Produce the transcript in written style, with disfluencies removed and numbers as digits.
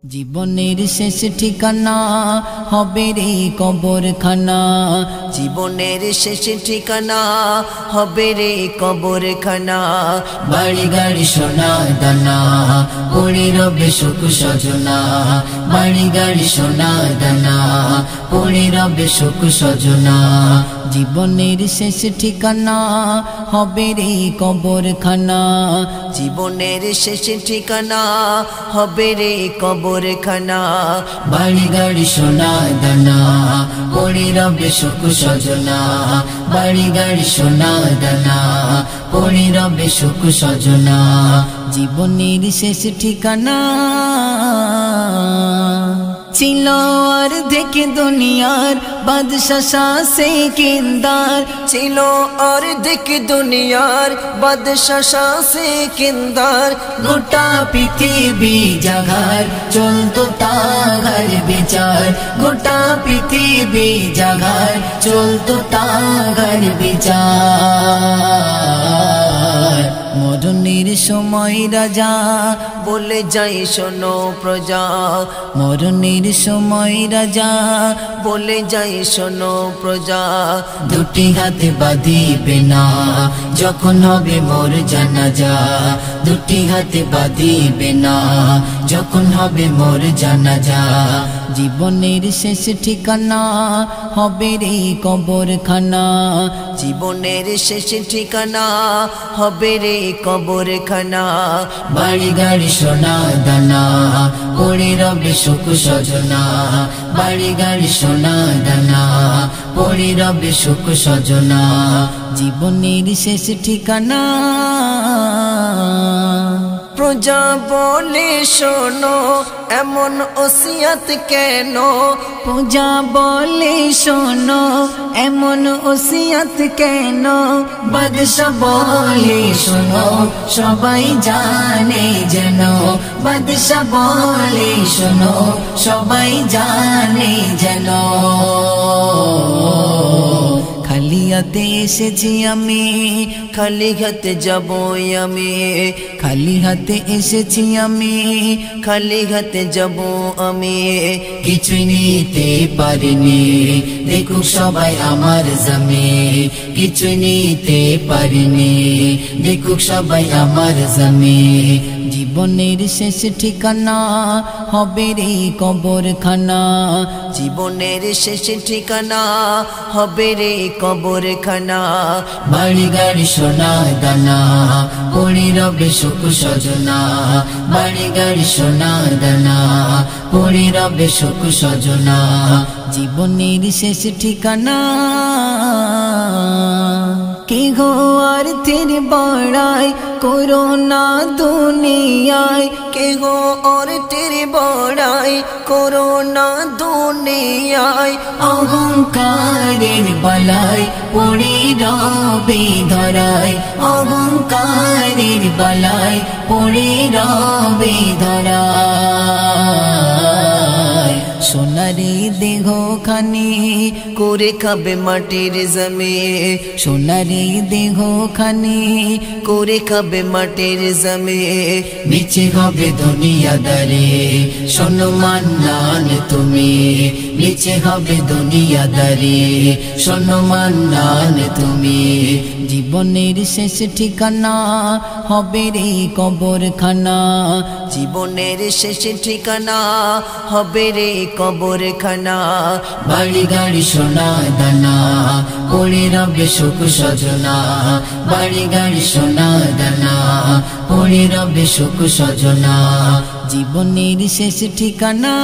জীবনের শেষ ঠিকানা হবে রে কবরখানা। জীবনের শেষ ঠিকানা হবে রে কবরখানা। বাড়ি গাড়ি সোনা দানা পড়ে রবে সুখ সজনা। বাড়ি গাড়ি সোনা দানা পড়ে রবে সুখ সজনা। জীবনের শেষ ঠিকানা হবে রে কবরখানা। জীবনের শেষ ঠিকানা হবে রে কবরখানা। বাড়ি গাড়ি সোনা দানা পড়ে রবে সুখ সজনা। বাড়ি গাড়ি সোনা দানা পড়ে রবে সুখ সজনা। জীবনের শেষ ঠিকানা ছিল অর্ধেক দুনিয়ার বাদশাহ সেকেন্দার। ছিল অর্ধেক দুনিয়ার বাদশাহ সেকেন্দার। গোটা পৃথিবী জাগার চলতো তার বিচার। গোটা পৃথিবী জাগার চলতো তার বিচার। মরণের সময় রাজা বলে যাই শোনো প্রজা। মরণের সময় রাজা বলে যাই শোনো প্রজা। দুটি হাতে বাঁধিবে না যখন হবে মোর জানাজা। দুটি হাতে বাঁধিবে না যখন হবে মোর জানাজা। জীবনের শেষ ঠিকানা হবে রে কবরখানা। জীবনের শেষ ঠিকানা হবে রে কবরখানা। বাড়ি গাড়ি সোনা দানা পড়ে রবে সুখ সজনা। বাড়ি গাড়ি সোনা দানা পড়ে রবে সুখ সজনা। জীবনের শেষ ঠিকানা প্রজা বলে শোনো এমন ওসিয়ত কেন। প্রজা বলে শোনো এমন ওসিয়ত কেন। বাদশাহ বলে শোনো সবাই জানে যেন। বাদশাহ বলে শোনো সবাই জানে যেন। খালি হাতে এসেছি আমি খালি হাতে যাবই আমি। খালি হাতে এসেছি আমি খালি হাতে যাব আমি। কিছুই নিতে পারিনি দেখুক সবাই আমার জমি। কিছুই নিতে পারিনি দেখুক সবাই আমার জমি। জীবনের শেষ ঠিকানা হবে রে কবরখানা। জীবনের শেষ ঠিকানা হবে রে কবরখানা। বাড়ি গাড়ি সোনা দানা পড়ে রবে সুখ সজনা। বাড়ি গাড়ি সোনা দানা পড়ে রবে সুখ সজনা। জীবনের শেষ ঠিকানা কে গো অর্থের বড়াই করোনা দুনিয়ায়। কে গো অর্থের বড়াই করোনা দুনিয়ায়। অহংকারের বালাই পড়ে রবে ধরায়। অহংকারের বালাই পড়ে রবে ধরায়। সোনারি দেহ খানি করে খাবে মাটির জমি। সোনারি দেহ খানি করে খাবে মাটির জমি। মিছে হবে দুনিয়াদারে শোনো মান্নান তুমি। মিছে হবে দুনিয়াদারে শোনো মান্নান তুমি। জীবনের শেষ ঠিকানা হবে রে কবরখানা। জীবনের শেষ ঠিকানা হবে রে কবরখানা। বাড়ি গাড়ি সোনা দানা পড়ে রবে সুখ সজনা। বাড়ি গাড়ি সোনা দানা পড়ে রবে সুখ সজনা। জীবনের শেষ ঠিকানা